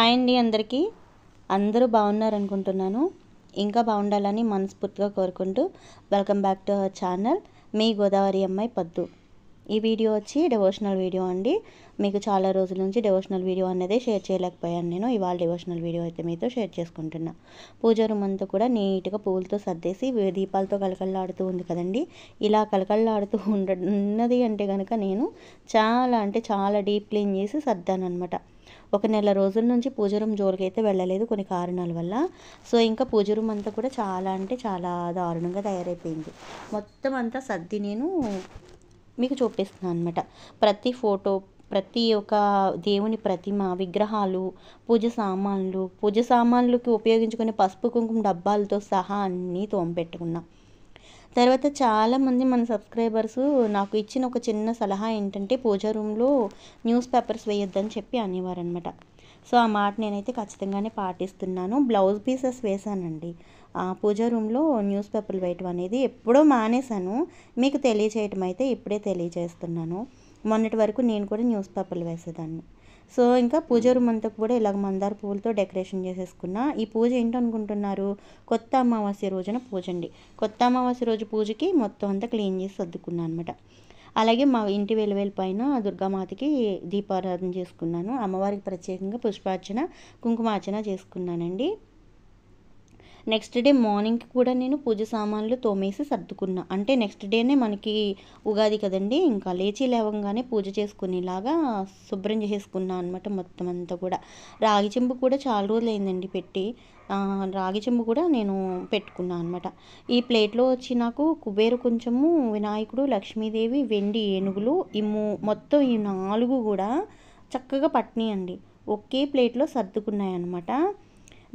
Hi అండి అందరికీ. అందరూ బాగున్నారనుకుంటున్నాను. ఇంకా బాగుండాలని మనస్ఫూర్తిగా కోరుకుంటూ welcome back to our channel మీ గోదావరి అమ్మాయి పద్దు. ఈ వీడియో వచ్చి డివోషనల్ వీడియో అండి. మీకు చాలా రోజుల నుంచి డివోషనల్ వీడియో అనేది షేర్ చేయలేకపోయాను నేను. ఇవాళ డివోషనల్ వీడియో అయితే మీతో షేర్ చేసుకుంటున్నా. పూజ రూమ్ అంతా కూడా నీట్గా పువ్వులతో సర్దేసి దీపాలతో కలకళ్ళాడుతూ ఉంది కదండి. ఇలా కలకళ్ళాడుతూ ఉన్నది అంటే కనుక నేను చాలా డీప్ క్లీన్ చేసి సర్దానమాట. ఒక నెల రోజుల నుంచి పూజ రూమ్ జోలికి అయితే వెళ్ళలేదు కొన్ని కారణాల వల్ల. సో ఇంకా పూజ రూమ్ అంతా కూడా చాలా దారుణంగా తయారైపోయింది. మొత్తం అంతా సర్ది నేను మీకు చూపిస్తున్నాను అనమాట. ప్రతి ఫోటో, ప్రతి ఒక్క దేవుని ప్రతిమ, విగ్రహాలు, పూజ సామాన్లుకి ఉపయోగించుకునే పసుపు కుంకుమ డబ్బాలతో సహా అన్నీ తోమపెట్టుకున్నా. తర్వాత చాలామంది మన సబ్స్క్రైబర్స్ నాకు ఇచ్చిన ఒక చిన్న సలహా ఏంటంటే పూజ రూమ్లో న్యూస్ పేపర్స్ వేయొద్దని చెప్పి అనేవారనమాట. సో ఆ మాట నేనైతే ఖచ్చితంగానే పాటిస్తున్నాను. బ్లౌజ్ పీసెస్ వేశానండి. ఆ పూజ రూమ్లో న్యూస్ పేపర్లు వేయటం అనేది ఎప్పుడో మానేశాను. మీకు తెలియచేయటం అయితే ఇప్పుడే తెలియజేస్తున్నాను. మొన్నటి వరకు నేను కూడా న్యూస్ పేపర్లు వేసేదాన్ని. సో ఇంకా పూజ రూమ్ అంతా కూడా ఇలాగ మందార పువ్వులతో డెకరేషన్ చేసేసుకున్నా. ఈ పూజ ఏంటనుకుంటున్నారు? కొత్త అమావాస్య రోజున పూజ అండి. కొత్త అమావాస్య రోజు పూజకి మొత్తం అంతా క్లీన్ చేసి సర్దుకున్నాను అనమాట. అలాగే మా ఇంటి వెలువేలు పైన దుర్గామాతకి దీపారాధన చేసుకున్నాను. అమ్మవారికి ప్రత్యేకంగా పుష్పార్చన, కుంకుమార్చన చేసుకున్నానండి. నెక్స్ట్ డే మార్నింగ్కి కూడా నేను పూజ సామాన్లు తోమేసి సర్దుకున్నా. అంటే నెక్స్ట్ డేనే మనకి ఉగాది కదండి. ఇంకా లేచి లేవగానే పూజ చేసుకునేలాగా శుభ్రం చేసుకున్నా అనమాట మొత్తం అంతా కూడా. రాగి చెంబు కూడా చాలా రోజులు అయిందండి పెట్టి. రాగి చెంబు కూడా నేను పెట్టుకున్నా అనమాట. ఈ ప్లేట్లో వచ్చి నాకు కుబేరు కొంచెము, వినాయకుడు, లక్ష్మీదేవి, వెండి ఏనుగులు మొత్తం ఈ 4 కూడా చక్కగా పట్టినాయండి. ఒకే ప్లేట్లో సర్దుకున్నాయన్నమాట.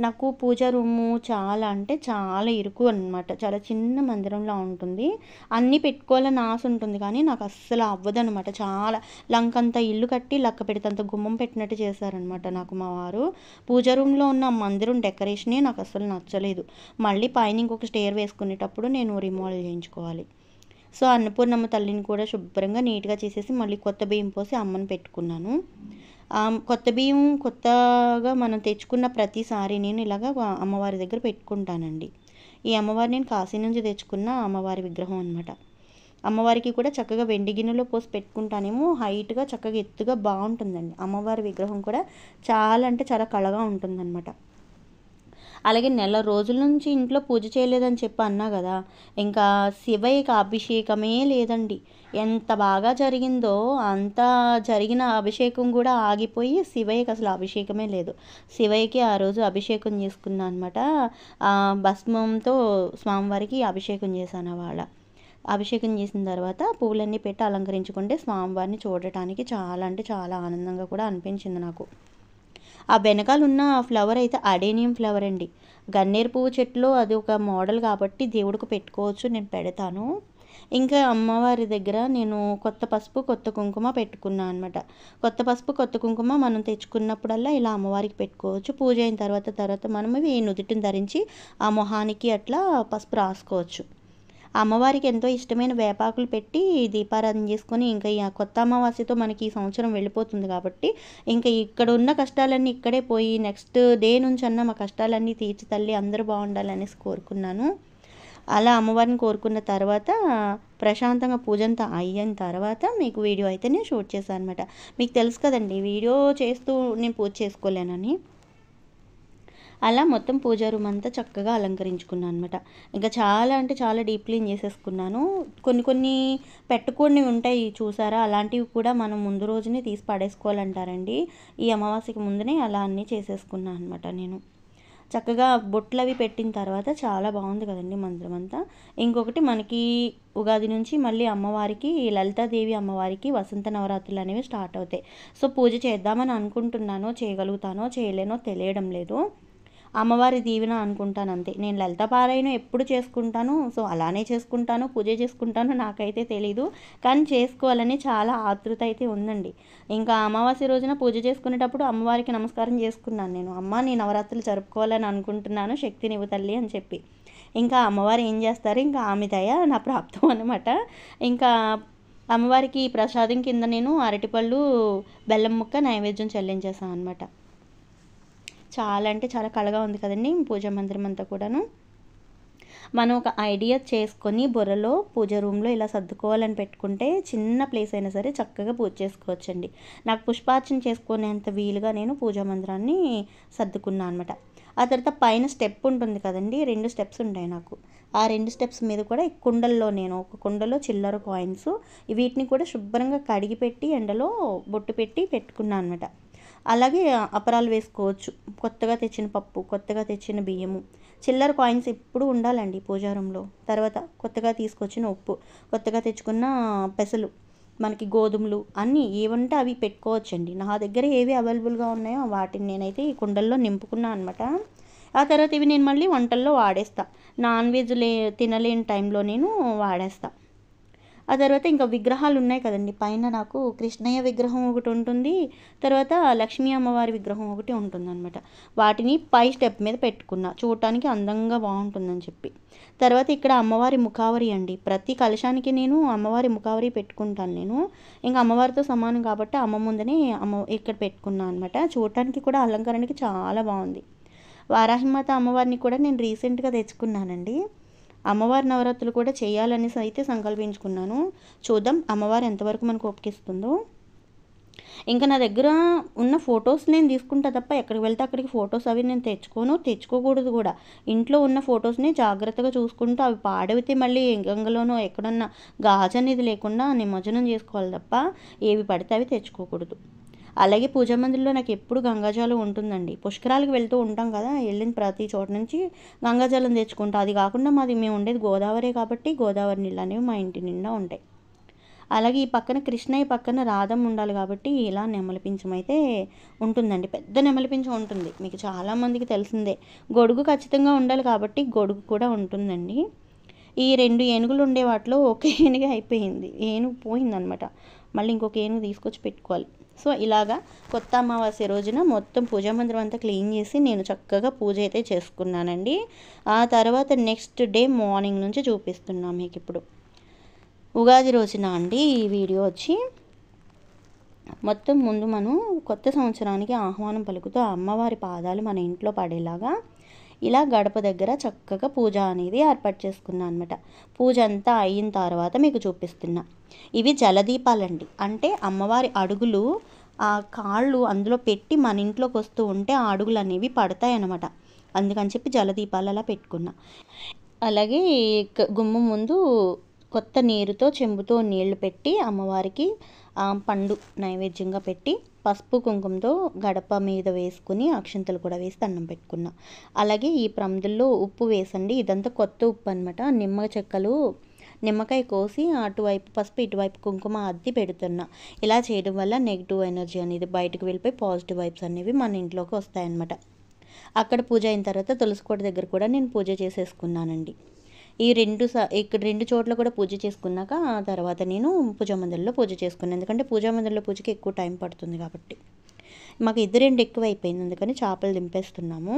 నాకు పూజ రూము చాలా ఇరుకు అనమాట. చాలా చిన్న మందిరంలో ఉంటుంది. అన్నీ పెట్టుకోవాలని ఆశ ఉంటుంది కానీ నాకు అస్సలు అవ్వదనమాట. చాలా లంకంత ఇల్లు కట్టి లక్క పెడితంత గుమ్మం పెట్టినట్టు చేశారనమాట నాకు మా వారు. పూజ రూమ్లో ఉన్న మందిరం డెకరేషనే నాకు అస్సలు నచ్చలేదు. మళ్ళీ పైన ఇంకొక స్టేర్ వేసుకునేటప్పుడు నేను రిమోడల్ చేయించుకోవాలి. సో అన్నపూర్ణమ్మ తల్లిని కూడా శుభ్రంగా నీట్గా చేసేసి మళ్ళీ కొత్త బియ్యం పోసి అమ్మని పెట్టుకున్నాను. కొత్త బియ్యం కొత్తగా మనం తెచ్చుకున్న ప్రతిసారి నేను ఇలాగ అమ్మవారి దగ్గర పెట్టుకుంటానండి. ఈ అమ్మవారి నేను కాశీ నుంచి తెచ్చుకున్న అమ్మవారి విగ్రహం అనమాట. అమ్మవారికి కూడా చక్కగా వెండి గిన్నెలో పోసి పెట్టుకుంటానేమో హైట్గా చక్కగా ఎత్తుగా బాగుంటుందండి. అమ్మవారి విగ్రహం కూడా చాలా కళగా ఉంటుందన్నమాట. అలాగే నెల రోజుల నుంచి ఇంట్లో పూజ చేయలేదని చెప్పి అన్నా కదా. ఇంకా శివయ్యకి అభిషేకమే లేదండి. ఎంత బాగా జరిగిందో అంత జరిగిన అభిషేకం కూడా ఆగిపోయి శివయ్యకి అసలు అభిషేకమే లేదు. శివయ్యకి ఆ రోజు అభిషేకం చేసుకున్నా అనమాట. భస్మంతో స్వామివారికి అభిషేకం చేశాను వాళ్ళ. అభిషేకం చేసిన తర్వాత పువ్వులన్నీ పెట్టి అలంకరించుకుంటే స్వామివారిని చూడటానికి చాలా ఆనందంగా కూడా అనిపించింది నాకు. ఆ వెనకాల ఉన్న ఫ్లవర్ అయితే అడేనియం ఫ్లవర్ అండి. గన్నేరు పువ్వు చెట్టులో అది ఒక మోడల్ కాబట్టి దేవుడికి పెట్టుకోవచ్చు, నేను పెడతాను. ఇంకా అమ్మవారి దగ్గర నేను కొత్త పసుపు కొత్త కుంకుమ పెట్టుకున్నాను అనమాట. కొత్త పసుపు కొత్త కుంకుమ మనం తెచ్చుకున్నప్పుడల్లా ఇలా అమ్మవారికి పెట్టుకోవచ్చు. పూజ అయిన తర్వాత మనం ఇవి నుదుటిని ధరించి ఆ మొహానికి అట్లా పసుపు రాసుకోవచ్చు. అమ్మవారికి ఎంతో ఇష్టమైన వేపాకులు పెట్టి దీపారాధన చేసుకొని ఇంకా ఈ కొత్త అమావాస్యతో మనకి ఈ సంవత్సరం వెళ్ళిపోతుంది కాబట్టి ఇంకా ఇక్కడ ఉన్న కష్టాలన్నీ ఇక్కడే పోయి నెక్స్ట్ డే నుంచి అన్న మా కష్టాలన్నీ తీర్చి తల్లి అందరూ బాగుండాలనేసి కోరుకున్నాను. అలా అమ్మవారిని కోరుకున్న తర్వాత ప్రశాంతంగా పూజ అంతా అయిన తర్వాత మీకు వీడియో అయితే నేను షూట్ చేశాను అనమాట. మీకు తెలుసు కదండి వీడియో చేస్తూ నేను పూజ చేసుకోలేనని. అలా మొత్తం పూజా రూమ్ అంతా చక్కగా అలంకరించుకున్నాను అనమాట. ఇంకా చాలా డీప్ క్లీన్ చేసేసుకున్నాను. కొన్ని పెట్టుకుని ఉంటాయి చూసారా, అలాంటివి కూడా మనం ముందు రోజునే తీసి పడేసుకోవాలంటారండి. ఈ అమావాస్యకి ముందునే అలా అన్నీ చేసేసుకున్నాను అనమాట నేను. చక్కగా బొట్లు అవి పెట్టిన తర్వాత చాలా బాగుంది కదండి మందిరం అంతా. ఇంకొకటి మనకి ఉగాది నుంచి మళ్ళీ అమ్మవారికి లలితాదేవి అమ్మవారికి వసంత నవరాత్రులు అనేవి స్టార్ట్ అవుతాయి. సో పూజ చేద్దామని అనుకుంటున్నానో చేయగలుగుతానో చేయలేనో తెలియడం లేదు. అమ్మవారి దీవెన అనుకుంటాను అంతే. నేను లలిత పారాయణం ఎప్పుడు చేసుకుంటాను, సో అలానే చేసుకుంటాను, పూజ చేసుకుంటాను నాకైతే తెలీదు. కానీ చేసుకోవాలని చాలా ఆతృత అయితే ఉందండి. ఇంకా అమావాస్య రోజున పూజ చేసుకునేటప్పుడు అమ్మవారికి నమస్కారం చేసుకున్నాను నేను. అమ్మ నీ నవరాత్రులు జరుపుకోవాలని అనుకుంటున్నాను, శక్తినివ్వు తల్లి అని చెప్పి. ఇంకా అమ్మవారు ఏం చేస్తారు, ఇంకా ఆమె దయ నా ప్రాప్తం అనమాట. ఇంకా అమ్మవారికి ప్రసాదం కింద నేను అరటిపళ్ళు బెల్లం ముక్క నైవేద్యం చెల్లించేసాను అనమాట. చాలా అంటే చాలా కళగా ఉంది కదండి పూజా మందిరం అంతా కూడాను. మనం ఒక ఐడియా చేసుకొని బుర్రలో పూజ రూమ్లో ఇలా సర్దుకోవాలని పెట్టుకుంటే చిన్న ప్లేస్ అయినా సరే చక్కగా పూజ చేసుకోవచ్చండి. నాకు పుష్పార్చన చేసుకునేంత వీలుగా నేను పూజా మందిరాన్ని సర్దుకున్నాను అనమాట. ఆ తర్వాత పైన స్టెప్ ఉంటుంది కదండి, 2 స్టెప్స్ ఉంటాయి నాకు. ఆ 2 స్టెప్స్ మీద కూడా ఈ కుండల్లో నేను ఒక కుండలో చిల్లర కాయిన్స్ వీటిని కూడా శుభ్రంగా కడిగి పెట్టి ఎండలో బొట్టు పెట్టి పెట్టుకున్నాను అనమాట. అలాగే అపరాలు వేసుకోవచ్చు. కొత్తగా తెచ్చిన పప్పు, కొత్తగా తెచ్చిన బియ్యము, చిల్లర కాయిన్స్ ఎప్పుడు ఉండాలండి పూజా రూమ్లో. తర్వాత కొత్తగా తీసుకొచ్చిన ఉప్పు, కొత్తగా తెచ్చుకున్న పెసలు, మనకి గోధుమలు అన్నీ ఏవంటే అవి పెట్టుకోవచ్చండి. నా దగ్గర ఏవి అవైలబుల్గా ఉన్నాయో వాటిని నేనైతే ఈ కుండల్లో నింపుకున్నాను అనమాట. ఆ తర్వాత ఇవి నేను మళ్ళీ వంటల్లో వాడేస్తా. నాన్ వెజ్ తినలేని టైంలో నేను వాడేస్తా. ఆ తర్వాత ఇంకా విగ్రహాలు ఉన్నాయి కదండి, పైన నాకు కృష్ణయ్య విగ్రహం ఒకటి ఉంటుంది, తర్వాత లక్ష్మీ అమ్మవారి విగ్రహం ఒకటి ఉంటుందన్నమాట. వాటిని పై స్టెప్ మీద పెట్టుకున్నా, చూడటానికి అందంగా బాగుంటుందని చెప్పి. తర్వాత ఇక్కడ అమ్మవారి ముఖావరి అండి, ప్రతి కలశానికి నేను అమ్మవారి ముఖావరి పెట్టుకుంటాను. నేను ఇంకా అమ్మవారితో సమానం కాబట్టి అమ్మ ముందనే ఇక్కడ పెట్టుకున్నాను అనమాట. చూడటానికి కూడా అలంకరణకి చాలా బాగుంది. వారాహిమాత అమ్మవారిని కూడా నేను రీసెంట్గా తెచ్చుకున్నానండి. అమ్మవారి నవరాత్రులు కూడా చేయాలనేసి అయితే సంకల్పించుకున్నాను. చూద్దాం అమ్మవారు ఎంతవరకు మనకు ఒప్పిస్తుందో. ఇంకా నా దగ్గర ఉన్న ఫొటోస్ నేను తీసుకుంటా తప్ప ఎక్కడికి వెళ్తే అక్కడికి ఫొటోస్ అవి నేను తెచ్చుకోకూడదు కూడా. ఇంట్లో ఉన్న ఫొటోస్ని జాగ్రత్తగా చూసుకుంటూ అవి పాడైతే మళ్ళీ గంగలోనో ఎక్కడన్నా గాజు అనేది లేకుండా నిమజ్జనం చేసుకోవాలి తప్ప ఏవి పడితే అవి తెచ్చుకోకూడదు. అలాగే పూజా మందిరంలో నాకు ఎప్పుడు గంగాజలం ఉంటుందండి. పుష్కరాలకు వెళ్తూ ఉంటాం కదా, వెళ్ళిన ప్రతి చోట నుంచి గంగాజలం తెచ్చుకుంటాం. అది కాకుండా మేము ఉండేది గోదావరి కాబట్టి గోదావరి నీళ్ళు అనేవి మా ఇంటి నిండా ఉంటాయి. అలాగే ఈ పక్కన కృష్ణయ్య పక్కన రాధమ్మ ఉండాలి కాబట్టి ఇలా నెమలిపించం అయితే ఉంటుందండి. పెద్ద నెమలిపించం ఉంటుంది, మీకు చాలామందికి తెలిసిందే. గొడుగు ఖచ్చితంగా ఉండాలి కాబట్టి గొడుగు కూడా ఉంటుందండి. ఈ 2 ఏనుగులు ఉండే వాటిలో ఒక ఏనుగు అయిపోయింది, ఏనుగు పోయిందనమాట. మళ్ళీ ఇంకొక ఏనుగు తీసుకొచ్చి పెట్టుకోవాలి. సో ఇలాగా కొత్త అమావాస్య రోజున మొత్తం పూజా మందిరం అంతా క్లీన్ చేసి నేను చక్కగా పూజ అయితే చేసుకున్నానండి. ఆ తర్వాత నెక్స్ట్ డే మార్నింగ్ నుంచి చూపిస్తున్నాను మీకు ఇప్పుడు. ఉగాది రోజున అండి ఈ వీడియో వచ్చి మొత్తం ముందు మనం కొత్త సంవత్సరానికి ఆహ్వానం పలుకుతూ అమ్మవారి పాదాలు మన ఇంట్లో పడేలాగా ఇలా గడప దగ్గర చక్కగా పూజ అనేది ఏర్పాటు చేసుకున్నాను అనమాట. పూజ అంతా అయిన తర్వాత మీకు చూపిస్తున్నా. ఇవి జలదీపాలండి, అంటే అమ్మవారి అడుగులు ఆ కాళ్ళు అందులో పెట్టి మన ఇంట్లోకి వస్తూ ఉంటే ఆ అడుగులు అనేవి పడతాయి అన్నమాట. అందుకని చెప్పి జలదీపాలు అలా పెట్టుకున్నా. అలాగే గుమ్మం ముందు కొత్త నీరుతో చెంబుతో నీళ్లు పెట్టి అమ్మవారికి పండు నైవేద్యంగా పెట్టి పసుపు కుంకుమతో గడప మీద వేసుకుని అక్షంతలు కూడా వేసి దండం పెట్టుకున్నా. అలాగే ఈ ప్రమిదల్లో ఉప్పు వేసండి, ఇదంతా కొత్త ఉప్పు అనమాట. నిమ్మ చెక్కలు నిమ్మకాయ కోసి అటువైపు పసుపు ఇటువైపు కుంకుమ అద్ది పెడుతున్నా. ఇలా చేయడం వల్ల నెగిటివ్ ఎనర్జీ అనేది బయటకు వెళ్ళిపోయి పాజిటివ్ వైబ్స్ అనేవి మన ఇంట్లోకి వస్తాయన్నమాట. అక్కడ పూజ అయిన తర్వాత తులసి కోట దగ్గర కూడా నేను పూజ చేసేసుకున్నానండి. ఇక్కడ 2 చోట్ల కూడా పూజ చేసుకున్నాక ఆ తర్వాత నేను పూజా మందిరంలో పూజ చేసుకున్నాను. ఎందుకంటే పూజా మందిరంలో పూజకి ఎక్కువ టైం పడుతుంది కాబట్టి. మాకు ఎదురెండు ఎక్కువ అయిపోయింది, అందుకని చేపలు దింపేస్తున్నాము.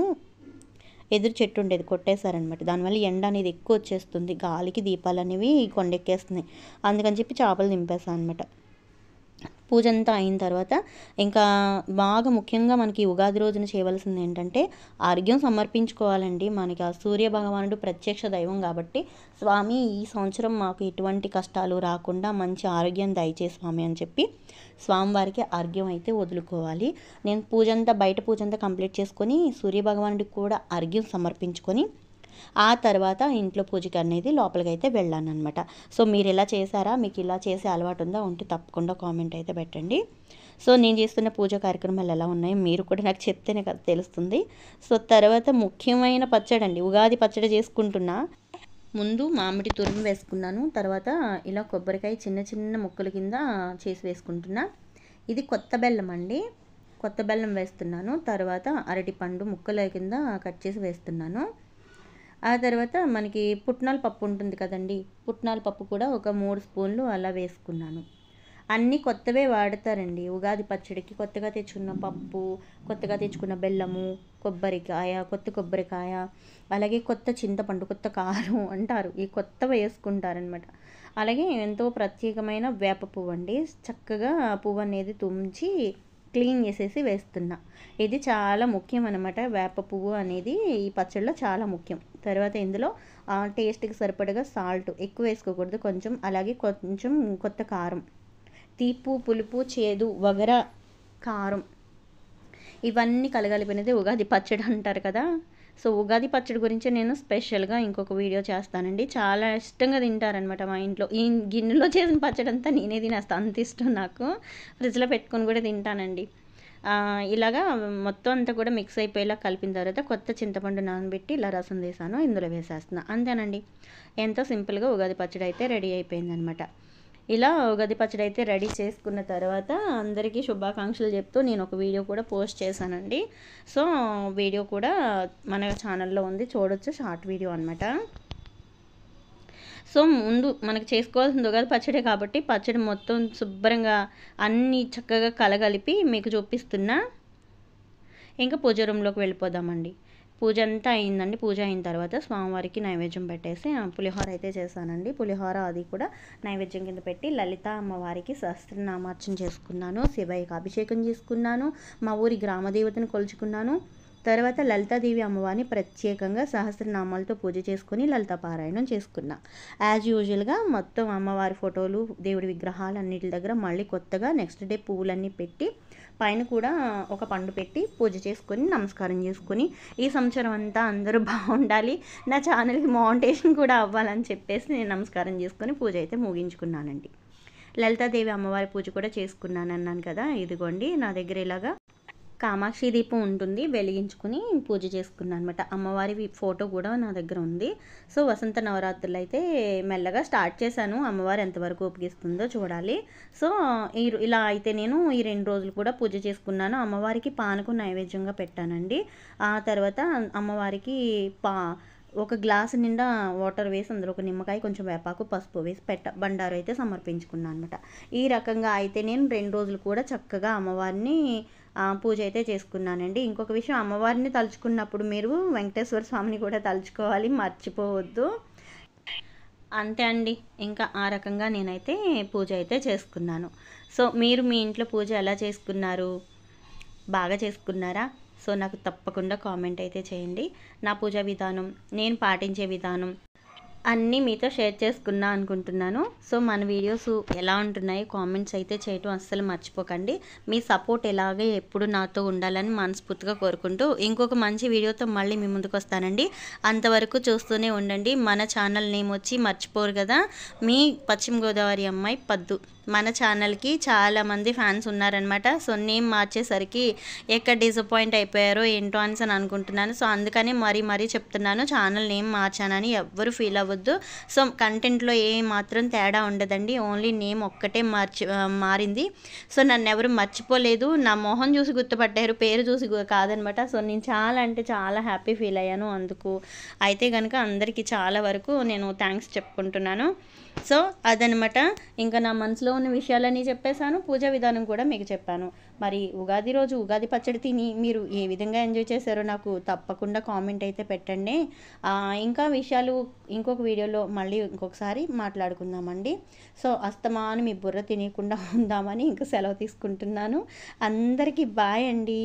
ఎదురు చెట్టు ఉండేది కొట్టేశారనమాట, దానివల్ల ఎండ అనేది ఎక్కువ వచ్చేస్తుంది, గాలికి దీపాలు అనేవి కొండెక్కేస్తున్నాయి. అందుకని చెప్పి చేపలు దింపేస్తాను అనమాట. పూజ అంతా అయిన తర్వాత ఇంకా బాగా ముఖ్యంగా మనకి ఉగాది రోజున చేయవలసింది ఏంటంటే ఆరోగ్యం సమర్పించుకోవాలండి. మనకి ఆ సూర్య భగవానుడు ప్రత్యక్ష దైవం కాబట్టి, స్వామి ఈ సంవత్సరం మాకు ఎటువంటి కష్టాలు రాకుండా మంచి ఆరోగ్యం దయచేసి స్వామి అని చెప్పి స్వామివారికి అర్ఘ్యం అయితే వదులుకోవాలి. నేను బయట పూజ అంతా కంప్లీట్ చేసుకొని సూర్యభగవానుడికి కూడా అర్ఘ్యం సమర్పించుకొని ఆ తర్వాత ఇంట్లో పూజకి అనేది లోపలికి అయితే వెళ్ళాను అనమాట. సో మీరు ఇలా చేశారా, మీకు ఇలా చేసే అలవాటు ఉందా, ఉంటే తప్పకుండా కామెంట్ అయితే పెట్టండి. సో నేను చేస్తున్న పూజా కార్యక్రమాలు ఎలా ఉన్నాయో మీరు కూడా నాకు చెప్తేనే కదా తెలుస్తుంది. సో తర్వాత ముఖ్యమైన పచ్చడి అండి, ఉగాది పచ్చడి చేసుకుంటున్నా. ముందు మామిడి తురుము వేసుకున్నాను, తర్వాత ఇలా కొబ్బరికాయ చిన్న చిన్న ముక్కల కింద చేసి వేసుకుంటున్నా. ఇది కొత్త బెల్లం అండి, కొత్త బెల్లం వేస్తున్నాను. తర్వాత అరటిపండు ముక్కల కింద కట్ చేసి వేస్తున్నాను. ఆ తర్వాత మనకి పుట్నాల పప్పు ఉంటుంది కదండి, పుట్నాల పప్పు కూడా ఒక 3 స్పూన్లు అలా వేసుకున్నాను. అన్నీ కొత్తవే వాడతారండి ఉగాది పచ్చడికి. కొత్తగా తెచ్చుకున్న పప్పు, కొత్తగా తెచ్చుకున్న బెల్లము, కొత్త కొబ్బరికాయ, అలాగే కొత్త చింతపండు, కొత్త కారం అంటారు, ఈ కొత్తవి వేసుకుంటారనమాట. అలాగే ఎంతో ప్రత్యేకమైన వేప పువ్వు అండి, చక్కగా పువ్వు అనేది తుంచి క్లీన్ చేసేసి వేస్తున్నా. ఇది చాలా ముఖ్యం అనమాట. వేప పువ్వు అనేది ఈ పచ్చడిలో చాలా ముఖ్యం. తర్వాత ఇందులో టేస్ట్కి సరిపడగా సాల్ట్ ఎక్కువ వేసుకోకూడదు, కొంచెం. అలాగే కొంచెం కొత్త కారం, తీపు, పులుపు, చేదు, వగర, కారం ఇవన్నీ కలగలిపినది ఉగాది పచ్చడి అంటారు కదా. సో ఉగాది పచ్చడి గురించి నేను స్పెషల్గా ఇంకొక వీడియో చేస్తానండి. చాలా ఇష్టంగా తింటారనమాట మా ఇంట్లో. ఈ గిన్నెలో చేసిన పచ్చడి అంతా నేనే తినేస్తాను, అంత ఇష్టం నాకు. ఫ్రిడ్జ్లో పెట్టుకొని కూడా తింటానండి. ఇలాగా మొత్తం అంతా కూడా మిక్స్ అయిపోయేలా కలిపిన తర్వాత కొత్త చింతపండు నానబెట్టి ఇలా రసం తీసాను, ఇందులో వేసేస్తున్నా. అంతేనండి, ఎంతో సింపుల్గా ఉగాది పచ్చడి అయితే రెడీ అయిపోయిందనమాట. ఇలా ఉగాది పచ్చడి అయితే రెడీ చేసుకున్న తర్వాత అందరికీ శుభాకాంక్షలు చెప్తూ నేను ఒక వీడియో కూడా పోస్ట్ చేశానండి. సో వీడియో కూడా మన ఛానల్లో ఉంది, చూడొచ్చు. షార్ట్ వీడియో అనమాట. సో ముందు మనకు చేసుకోవాల్సింది ఉగాది పచ్చడే కాబట్టి పచ్చడి మొత్తం శుభ్రంగా అన్నీ చక్కగా కలగలిపి మీకు చూపిస్తున్నా. ఇంకా పూజ రూమ్లోకి వెళ్ళిపోదామండి. పూజ అంతా అయిందండి. పూజ అయిన తర్వాత స్వామివారికి నైవేద్యం పెట్టేసి పులిహోర అయితే చేశానండి. పులిహోర అది కూడా నైవేద్యం కింద పెట్టి లలిత అమ్మవారికి సహస్రనామార్చన చేసుకున్నాను. శివయ్యకి అభిషేకం చేసుకున్నాను. మా ఊరి గ్రామదేవతను కొలుచుకున్నాను. తర్వాత లలితాదేవి అమ్మవారిని ప్రత్యేకంగా సహస్రనామాలతో పూజ చేసుకుని లలిత పారాయణం చేసుకున్నా. యాజ్ యూజువల్గా మొత్తం అమ్మవారి ఫోటోలు, దేవుడి విగ్రహాలు అన్నిటి దగ్గర మళ్ళీ కొత్తగా నెక్స్ట్ డే పువ్వులన్నీ పెట్టి పైన కూడా ఒక పండు పెట్టి పూజ చేసుకొని నమస్కారం చేసుకొని ఈ సంవత్సరం అంతా అందరూ బాగుండాలి, నా ఛానల్కి మౌంటేషన్ కూడా అవ్వాలని చెప్పేసి నేను నమస్కారం చేసుకొని పూజ అయితే ముగించుకున్నానండి. లలితాదేవి అమ్మవారి పూజ కూడా చేసుకున్నాను అన్నాను కదా. ఇదిగోండి నా దగ్గర ఇలాగా కామాక్షి దీపం ఉంటుంది, వెలిగించుకుని పూజ చేసుకున్నాను అనమాట. అమ్మవారి ఫోటో కూడా నా దగ్గర ఉంది. సో వసంత నవరాత్రులు అయితే మెల్లగా స్టార్ట్ చేశాను. అమ్మవారు ఎంతవరకు ఉపగిస్తుందో చూడాలి. సో ఇలా అయితే నేను ఈ 2 రోజులు కూడా పూజ చేసుకున్నాను. అమ్మవారికి పానకం నైవేద్యంగా పెట్టానండి. ఆ తర్వాత అమ్మవారికి ఒక గ్లాసు నిండా వాటర్ వేసి అందులో ఒక నిమ్మకాయ, కొంచెం వేపాకు, పసుపు వేసి బండారు అయితే సమర్పించుకున్నాను అనమాట. ఈ రకంగా అయితే నేను 2 రోజులు కూడా చక్కగా అమ్మవారిని పూజ అయితే చేసుకున్నానండి. ఇంకొక విషయం, అమ్మవారిని తలుచుకున్నప్పుడు మీరు వెంకటేశ్వర స్వామిని కూడా తలుచుకోవాలి, మర్చిపోవద్దు. అంతే అండి, ఇంకా ఆ రకంగా నేనైతే పూజ అయితే చేసుకున్నాను. సో మీరు మీ ఇంట్లో పూజ ఎలా చేసుకున్నారు? బాగా చేసుకున్నారా? సో నాకు తప్పకుండా కామెంట్ అయితే చేయండి. నా పూజా విధానం, నేను పాటించే విధానం అన్నీ మీతో షేర్ చేసుకున్నా అనుకుంటున్నాను. సో మన వీడియోస్ ఎలా ఉంటున్నాయో కామెంట్స్ అయితే చేయటం అస్సలు మర్చిపోకండి. మీ సపోర్ట్ ఎలాగే ఎప్పుడు నాతో ఉండాలని మనస్ఫూర్తిగా కోరుకుంటూ ఇంకొక మంచి వీడియోతో మళ్ళీ మీ ముందుకు వస్తానండి. అంతవరకు చూస్తూనే ఉండండి. మన ఛానల్ నేమ్ వచ్చి మర్చిపోరు కదా, మీ పశ్చిమ గోదావరి అమ్మాయి పద్దు. మన ఛానల్కి చాలామంది ఫ్యాన్స్ ఉన్నారనమాట. సో నేమ్ మార్చేసరికి ఎక్కడ డిసప్పాయింట్ అయిపోయారో ఏంటో అని అనుకుంటున్నాను. సో అందుకని మరీ చెప్తున్నాను, ఛానల్ నేమ్ మార్చానని ఎవ్వరు ఫీల్ అవ్వద్దు. సో కంటెంట్లో ఏ మాత్రం తేడా ఉండదండి, ఓన్లీ నేమ్ ఒక్కటే మారింది. సో నన్ను ఎవరు మర్చిపోలేదు, నా మొహం చూసి గుర్తుపట్టారు, పేరు చూసి కాదనమాట. సో నేను చాలా అంటే చాలా హ్యాపీ ఫీల్ అయ్యాను అందుకు. అయితే కనుక అందరికీ చాలా వరకు నేను థ్యాంక్స్ చెప్పుకుంటున్నాను. సో అదనమాట, ఇంకా నా మనసులో ఉన్న విషయాలన్నీ చెప్పేశాను. పూజా విధానం కూడా మీకు చెప్పాను. మరి ఉగాది రోజు ఉగాది పచ్చడి తిని మీరు ఏ విధంగా ఎంజాయ్ చేశారో నాకు తప్పకుండా కామెంట్ అయితే పెట్టండి. ఇంకా విషయాలు ఇంకొక వీడియోలో మళ్ళీ ఇంకొకసారి మాట్లాడుకుందామండి. సో అస్తమాను మీ బుర్ర తినకుండా ఉందామని ఇంకా సెలవు తీసుకుంటున్నాను. అందరికీ బాయ్ అండి.